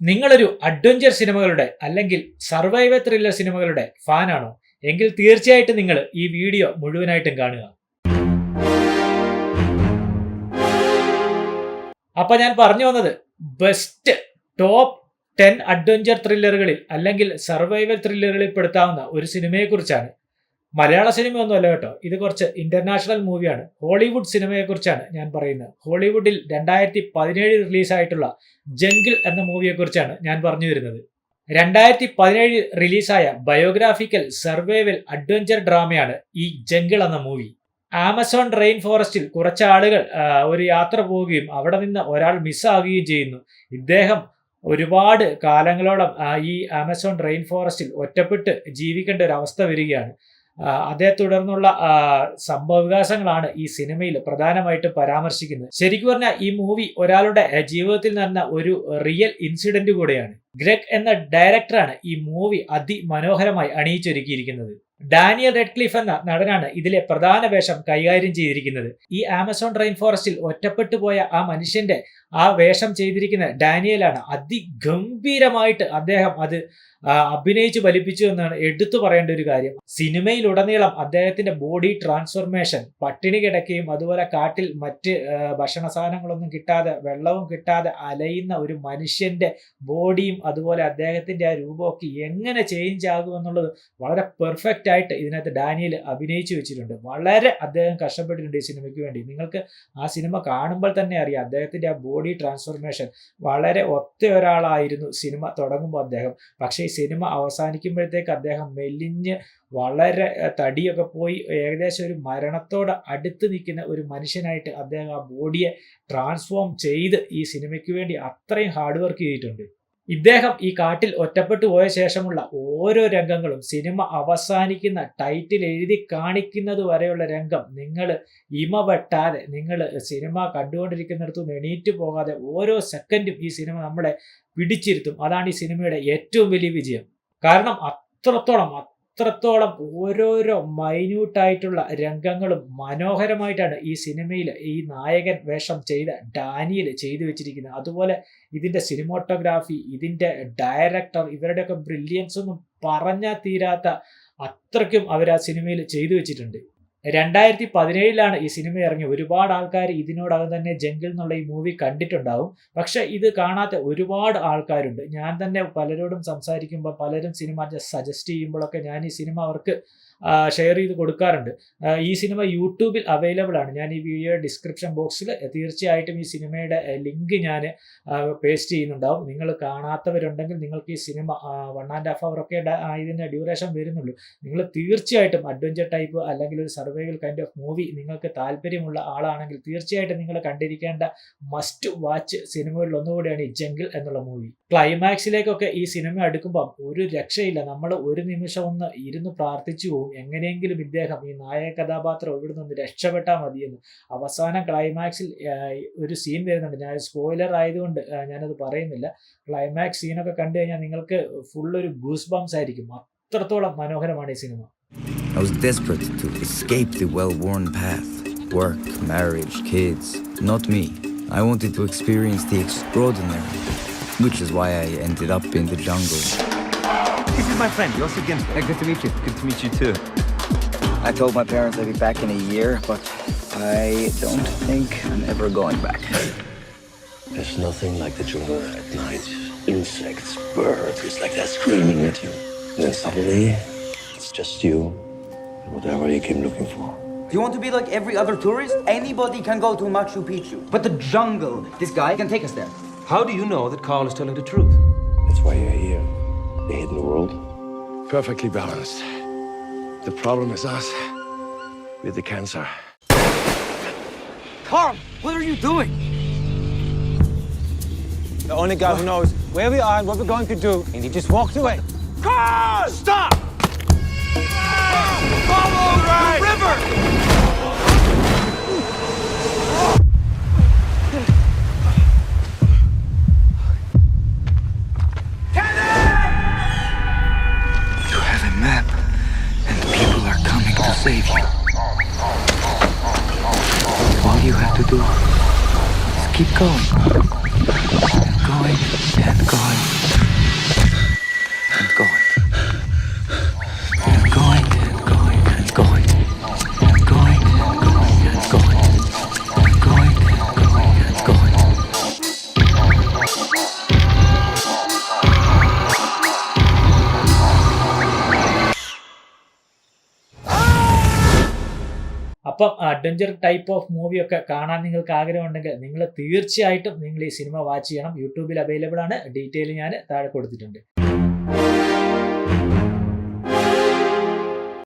നിങ്ങളൊരു അഡ്വഞ്ചർ സിനിമകളുടെ അല്ലെങ്കിൽ സർവൈവൽ ത്രില്ലർ സിനിമകളുടെ ഫാനാണോ? എങ്കിൽ തീർച്ചയായിട്ടും നിങ്ങൾ ഈ വീഡിയോ മുഴുവനായിട്ടും കാണുക. അപ്പൊ ഞാൻ പറഞ്ഞു വന്നത് ബെസ്റ്റ് ടോപ്പ് 10 അഡ്വഞ്ചർ ത്രില്ലറുകളിൽ അല്ലെങ്കിൽ സർവൈവൽ ത്രില്ലറുകളിൽ പെടുത്താവുന്ന ഒരു സിനിമയെക്കുറിച്ചാണ്. മലയാള സിനിമയൊന്നുമല്ല കേട്ടോ, ഇത് കുറച്ച് ഇന്റർനാഷണൽ മൂവിയാണ്. ഹോളിവുഡ് സിനിമയെക്കുറിച്ചാണ് ഞാൻ പറയുന്നത്. ഹോളിവുഡിൽ 2017 റിലീസായിട്ടുള്ള ജംഗിൾ എന്ന മൂവിയെക്കുറിച്ചാണ് ഞാൻ പറഞ്ഞു വരുന്നത്. 2017 റിലീസായ ബയോഗ്രാഫിക്കൽ സർവൈവൽ അഡ്വഞ്ചർ ഡ്രാമയാണ് ഈ ജംഗിൾ എന്ന മൂവി. ആമസോൺ റെയിൻ ഫോറസ്റ്റിൽ കുറച്ച് ആളുകൾ ഒരു യാത്ര പോവുകയും അവിടെ നിന്ന് ഒരാൾ മിസ്സാവുകയും ചെയ്യുന്നു. ഇദ്ദേഹം ഒരുപാട് കാലങ്ങളോളം ഈ ആമസോൺ റെയിൻ ഫോറസ്റ്റിൽ ഒറ്റപ്പെട്ട് ജീവിക്കേണ്ട ഒരു അവസ്ഥ വരികയാണ്. അതേ തുടർന്നുള്ള സംഭവവികാസങ്ങളാണ് ഈ സിനിമയിൽ പ്രധാനമായിട്ടും പരാമർശിക്കുന്നത്. ശരിക്കും പറഞ്ഞാൽ ഈ മൂവി ഒരാളുടെ ജീവിതത്തിൽ നടന്ന ഒരു റിയൽ ഇൻസിഡന്റ് കൂടെയാണ്. ഗ്രെഗ് എന്ന ഡയറക്ടറാണ് ഈ മൂവി അതിമനോഹരമായി അണിയിച്ചൊരുക്കിയിരിക്കുന്നത്. ഡാനിയൽ റെഡ്ക്ലിഫ് എന്ന നടനാണ് ഇതിലെ പ്രധാന വേഷം കൈകാര്യം ചെയ്തിരിക്കുന്നത്. ഈ ആമസോൺ റെയിൻ ഫോറസ്റ്റിൽ ഒറ്റപ്പെട്ടു പോയ ആ മനുഷ്യന്റെ ആ വേഷം ചെയ്തിരിക്കുന്ന ഡാനിയലാണ്. അതിഗംഭീരമായിട്ട് അദ്ദേഹം അത് അഭിനയിച്ച് ഫലിപ്പിച്ചു എന്നാണ് എടുത്തു പറയേണ്ട ഒരു കാര്യം. സിനിമയിലുടനീളം അദ്ദേഹത്തിന്റെ ബോഡി ട്രാൻസ്ഫോർമേഷൻ, പട്ടിണി കിടക്കുകയും അതുപോലെ കാട്ടിൽ മറ്റ് ഭക്ഷണ സാധനങ്ങളൊന്നും കിട്ടാതെ വെള്ളവും കിട്ടാതെ അലയുന്ന ഒരു മനുഷ്യന്റെ ബോഡിയും അതുപോലെ അദ്ദേഹത്തിന്റെ ആ രൂപമൊക്കെ എങ്ങനെ ചേഞ്ച് ആകുമെന്നുള്ളത് വളരെ പെർഫെക്റ്റ് ആയിട്ട് ഇതിനകത്ത് ഡാനിയൽ അഭിനയിച്ചു വെച്ചിട്ടുണ്ട്. വളരെ അദ്ദേഹം കഷ്ടപ്പെട്ടിട്ടുണ്ട് ഈ സിനിമയ്ക്ക് വേണ്ടി. നിങ്ങൾക്ക് ആ സിനിമ കാണുമ്പോൾ തന്നെ അറിയാം അദ്ദേഹത്തിന്റെ ആ ബോഡി ട്രാൻസ്ഫോർമേഷൻ. വളരെ ഒത്ത ഒരാളായിരുന്നു സിനിമ തുടങ്ങുമ്പോൾ അദ്ദേഹം. പക്ഷേ ഈ സിനിമ അവസാനിക്കുമ്പോഴത്തേക്ക് അദ്ദേഹം മെലിഞ്ഞ് വളരെ തടിയൊക്കെ പോയി ഏകദേശം ഒരു മരണത്തോട് അടുത്ത് നിൽക്കുന്ന ഒരു മനുഷ്യനായിട്ട് അദ്ദേഹം ആ ബോഡിയെ ട്രാൻസ്ഫോം ചെയ്ത് ഈ സിനിമയ്ക്ക് വേണ്ടി അത്രയും ഹാർഡ് വർക്ക് ചെയ്തിട്ടുണ്ട്. ഇദ്ദേഹം ഈ കാട്ടിൽ ഒറ്റപ്പെട്ടു പോയ ശേഷമുള്ള ഓരോ രംഗങ്ങളും സിനിമ അവസാനിക്കുന്ന ടൈറ്റിൽ എഴുതി കാണിക്കുന്നത് വരെയുള്ള രംഗം നിങ്ങൾ ഇമ വെട്ടാതെ, നിങ്ങൾ സിനിമ കണ്ടുകൊണ്ടിരിക്കുന്നിടത്തു നിന്ന് എണീറ്റ് പോകാതെ ഓരോ സെക്കൻഡും ഈ സിനിമ നമ്മളെ പിടിച്ചിരുത്തും. അതാണ് ഈ സിനിമയുടെ ഏറ്റവും വലിയ വിജയം. കാരണം അത്രത്തോളം ഓരോരോ മൈന്യൂട്ടായിട്ടുള്ള രംഗങ്ങളും മനോഹരമായിട്ടാണ് ഈ സിനിമയിൽ ഈ നായകൻ വേഷം ചെയ്ത ഡാനിയൽ ചെയ്തു വെച്ചിരിക്കുന്നത്. അതുപോലെ ഇതിന്റെ സിനിമോട്ടോഗ്രാഫി, ഇതിന്റെ ഡയറക്ടർ, ഇവരുടെയൊക്കെ ബ്രില്യൻസ് ഒന്നും പറഞ്ഞാൽ തീരാത്ത അത്രയ്ക്കും അവർ ആ സിനിമയിൽ ചെയ്തു വെച്ചിട്ടുണ്ട്. 2017 ഈ സിനിമ ഇറങ്ങി. ഒരുപാട് ആൾക്കാർ ഇതിനോടകം തന്നെ ജംഗിൾ എന്നുള്ള ഈ മൂവി കണ്ടിട്ടുണ്ടാവും. പക്ഷെ ഇത് കാണാത്ത ഒരുപാട് ആൾക്കാരുണ്ട്. ഞാൻ തന്നെ പലരോടും സംസാരിക്കുമ്പോൾ പലരും സിനിമ സജസ്റ്റ് ചെയ്യുമ്പോഴൊക്കെ ഞാൻ ഈ സിനിമ അവർക്ക് ഷെയർ ചെയ്ത് കൊടുക്കാറുണ്ട്. ഈ സിനിമ യൂട്യൂബിൽ അവൈലബിൾ ആണ്. ഞാൻ ഈ വീഡിയോ ഡിസ്ക്രിപ്ഷൻ ബോക്സിൽ തീർച്ചയായിട്ടും ഈ സിനിമയുടെ ലിങ്ക് ഞാൻ പേസ്റ്റ് ചെയ്യുന്നുണ്ടാവും. നിങ്ങൾ കാണാത്തവരുണ്ടെങ്കിൽ നിങ്ങൾക്ക് ഈ സിനിമ 1.5 hour ഒക്കെ ഇതിൻ്റെ ഡ്യൂറേഷൻ വരുന്നുള്ളൂ. നിങ്ങൾ തീർച്ചയായിട്ടും അഡ്വഞ്ചർ ടൈപ്പ് അല്ലെങ്കിൽ ഒരു സർവൈവൽ കൈൻഡ് ഓഫ് മൂവി നിങ്ങൾക്ക് താല്പര്യമുള്ള ആളാണെങ്കിൽ തീർച്ചയായിട്ടും നിങ്ങൾ കണ്ടിരിക്കേണ്ട മസ്റ്റ് വാച്ച് സിനിമകളിൽ ഒന്നുകൂടിയാണ് ഈ ജംഗിൾ എന്നുള്ള മൂവി. ക്ലൈമാക്സിലേക്കൊക്കെ ഈ സിനിമ അടുക്കുമ്പം ഒരു രക്ഷയില്ല. നമ്മൾ ഒരു നിമിഷം ഒന്ന് ഇരുന്ന് പ്രാർത്ഥിച്ചു പോകും, എങ്ങനെയെങ്കിലും ഇദ്ദേഹം ഈ നായക കഥാപാത്രം ഇവിടെ നിന്ന് രക്ഷപ്പെട്ടാൽ മതിയെന്ന്. അവസാനം ക്ലൈമാക്സിൽ ഒരു സീൻ വരുന്നുണ്ട്. ഞാൻ സ്പോയിലർ ആയതുകൊണ്ട് ഞാനത് പറയുന്നില്ല. ക്ലൈമാക്സ് സീനൊക്കെ കണ്ടു കഴിഞ്ഞാൽ നിങ്ങൾക്ക് ഫുൾ ഒരു ഗൂസ് ബംസ് ആയിരിക്കും. അത്രത്തോളം മനോഹരമാണ് ഈ cinema. I was desperate to escape the well-worn path. Work, marriage, kids. Not me. I wanted to experience the extraordinary, which is why I ended up in the jungle. This is my friend, Yossi Ginsberg. Good to meet you. Good to meet you too. I told my parents I'd be back in a year, but I don't think I'm ever going back. There's nothing like the jungle at night. Insects, birds, it's like they're screaming at you. And then suddenly, it's just you and whatever you came looking for. Do you want to be like every other tourist? Anybody can go to Machu Picchu. But the jungle, this guy can take us there. How do you know that Carl is telling the truth? That's why you're here. The hidden world. Perfectly balanced. The problem is us with the cancer. Carl, what are you doing? The only guy who knows where we are and what we're going to do, and he just walked away. Carl! Stop! Follow the river! You have a map, and people are coming to save you. All you have to do is keep going. And going and going. അപ്പം adventure type of മൂവിയൊക്കെ കാണാൻ നിങ്ങൾക്ക് ആഗ്രഹമുണ്ടെങ്കിൽ നിങ്ങൾ തീർച്ചയായിട്ടും നിങ്ങൾ ഈ cinema watch ചെയ്യണം. യൂട്യൂബിൽ അവൈലബിൾ ആണ്. ഡീറ്റെയിൽ ഞാൻ താഴെ കൊടുത്തിട്ടുണ്ട്.